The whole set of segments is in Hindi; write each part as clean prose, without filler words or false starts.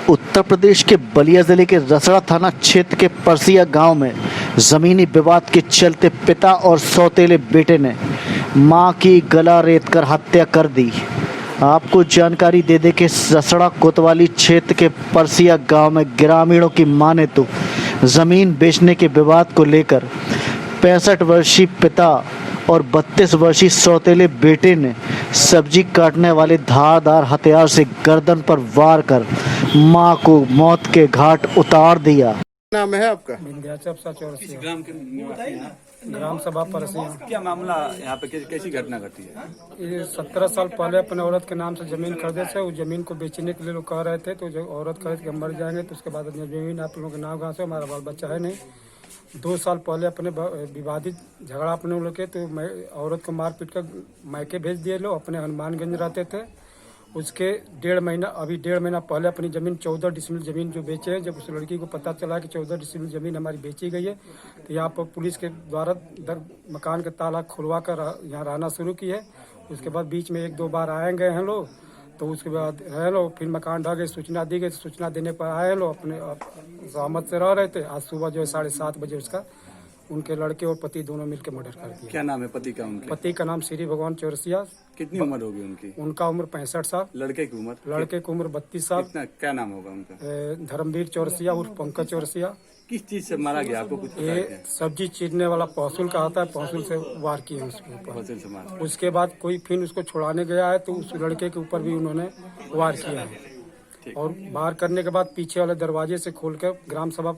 उत्तर प्रदेश के बलिया जिले के रसड़ा थाना क्षेत्र के परसिया गांव में जमीनी विवाद के चलते पिता और सौतेले बेटे ने मां की गला रेतकर हत्या कर दी। आपको जानकारी दे दे कि रसड़ा कोतवाली क्षेत्र के परसिया गांव में ग्रामीणों की माने तो जमीन बेचने के विवाद को लेकर 65 वर्षीय पिता और 32 वर्षीय सौतेले बेटे ने सब्जी काटने वाले धारदार हथियार से गर्दन पर वार कर मां को मौत के घाट उतार दिया। नाम है आपका? विंध्याचल चौरसिया ग्राम के निवासी हैं। ग्राम सभा परसिया। क्या मामला यहाँ पे कैसी घटना घटी है? ये 17 साल पहले अपने औरत के नाम से जमीन खरीदे थे। उस जमीन को बेचने के लिए लोग कह रहे थे, तो जो औरत खरीद के हम मर जाएंगे तो उसके बाद जमीन आप लोगों के नाम कहाँ से, हमारा बाल बच्चा है नहीं। 2 साल पहले अपने विवादित झगड़ा अपने लोग के, तो मैं औरत को मार पीट कर मायके भेज दिए लोग। अपने हनुमानगंज रहते थे। उसके 1.5 महीना पहले अपनी जमीन 14 डिसमिल जमीन जो बेचे हैं, जब उस लड़की को पता चला कि 14 डिसमिल जमीन हमारी बेची गई है, तो यहाँ पर पुलिस के द्वारा मकान के ताला खुलवा कर यहाँ रहना शुरू की है। उसके बाद बीच में 1-2 बार आए गए हैं लोग, तो उसके बाद रहे लोग, फिर मकान ढह गए, सूचना दी गई। सूचना देने पर आए लोग, अपने सहमत से रह रहे थे। आज सुबह जो है 7:30 बजे उसका उनके लड़के और पति दोनों मिलकर मर्डर कर दिया। क्या नाम है पति का? उनके पति का नाम श्री भगवान चौरसिया। कितनी उम्र होगी उनकी? उनका उम्र 65 साल। लड़के की उम्र? लड़के की उम्र 32 साल। क्या नाम होगा उनका? धर्मवीर चौरसिया उर्फ पंकज चौरसिया। किस चीज से मारा गया आपको कुछ पता है? ये सब्जी चीरने वाला पौसुल का आता है, पौसुल से वार किए उसके ऊपर। फसल से मारा। उसके बाद कोई फिर उसको छुड़ाने गया है, तो उस लड़के के ऊपर भी उन्होंने वार किया है। और वार करने के बाद पीछे वाले दरवाजे से खोलकर ग्राम सभा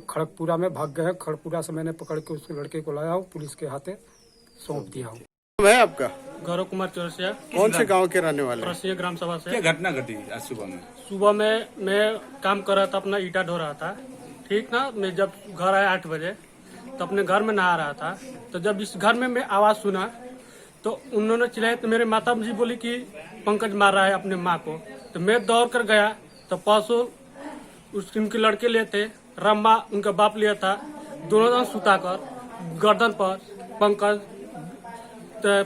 खड़गपुरा में भाग गए हैं। खड़गपुरा से मैंने पकड़ के उस लड़के को लाया हूँ, पुलिस के हाथे सौंप दिया हूँ। नाम है आपका? गौरव कुमार चौरसिया। कौन से गांव के रहने वाले हैं? परसिया ग्राम सभा से। क्या घटना घटी आज सुबह में? सुबह में मैं काम कर रहा था, अपना ईटा ढो रहा था, ठीक ना। मैं जब घर आया 8 बजे, तो अपने घर में नहा रहा था। तो जब इस घर में मैं आवाज सुना, तो उन्होंने चिल्लाया, तो मेरे माता जी बोली कि पंकज मार रहा है अपने माँ को। तो मैं दौड़ कर गया, तो पशु उनके लड़के लिए थे, रम्बा उनका बाप लिया था, दोनों जन सुता कर गर्दन पर पंकज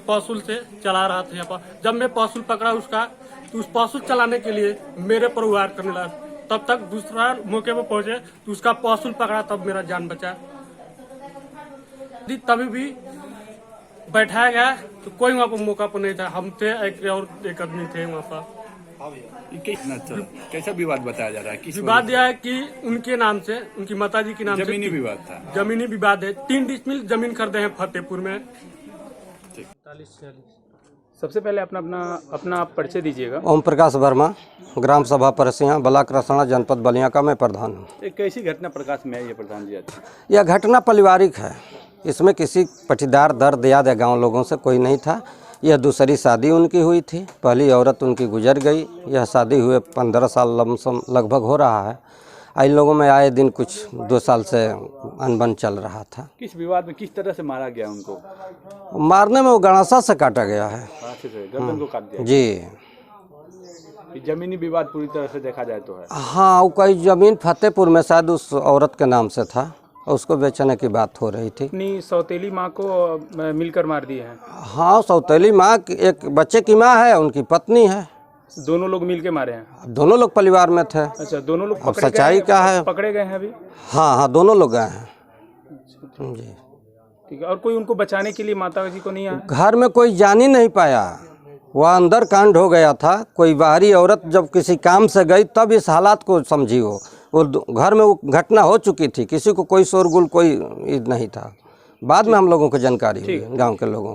पशुल से चला रहा था। यहाँ पर जब मैं पशुल पकड़ा उसका, तो उस पशुल चलाने के लिए मेरे पर वार करने लगा। तब तक दूसरा मौके पर पहुंचे, तो उसका पशुल पकड़ा, तब मेरा जान बचा। तभी भी बैठाया गया, तो कोई वहाँ पर मौका पर नहीं था। हम थे एक आदमी थे वहाँ पर। कैसा विवाद बताया जा रहा है? किस विवाद यह है कि उनके नाम से, उनकी माताजी के नाम से जमीनी विवाद था? जमीनी विवाद है। 3 डिसमिल जमीन खरीदे हैं फतेहपुर में। सबसे पहले अपना आप परिचय दीजिएगा। ओम प्रकाश वर्मा, ग्राम सभा परसिया, ब्लॉक रसड़ा, जनपद बलिया का मैं प्रधान हूँ। एक कैसी घटना प्रकाश में है ये प्रधान जी? यह घटना पारिवारिक है। इसमें किसी पटीदार दर्द याद है गांव लोगों से कोई नहीं था। यह दूसरी शादी उनकी हुई थी। पहली औरत उनकी गुजर गई। यह शादी हुए 15 साल लमसम लगभग हो रहा है। इन लोगों में आए दिन कुछ 2 साल से अनबन चल रहा था। किस विवाद में किस तरह से मारा गया उनको? मारने में वो गणासा से काटा गया है। गर्दन को काट दिया जी। जमीनी विवाद पूरी तरह से देखा जाए तो है। हाँ, वो कोई जमीन फतेहपुर में शायद उस औरत के नाम से था, उसको बेचने की बात हो रही थी। अपनी सौतेली माँ को मिलकर मार दिए हैं। हाँ, सौतेली माँ, एक बच्चे की माँ है, उनकी पत्नी है। दोनों लोग मिलके मारे हैं? दोनों लोग परिवार में थे। अच्छा, दोनों लोग अब सच्चाई क्या है? पकड़े गए हैं अभी? हाँ, दोनों लोग गए हैं जी। ठीक है। और कोई उनको बचाने के लिए माता जी को नहीं आया? घर में कोई जान ही नहीं पाया। वह अंदर कांड हो गया था। कोई बाहरी औरत जब किसी काम से गई, तब इस हालात को समझी। वो घर में वो घटना हो चुकी थी। किसी को कोई शोरगुल कोई नहीं था। बाद में हम लोगों को जानकारी हुई, गांव के लोगों को।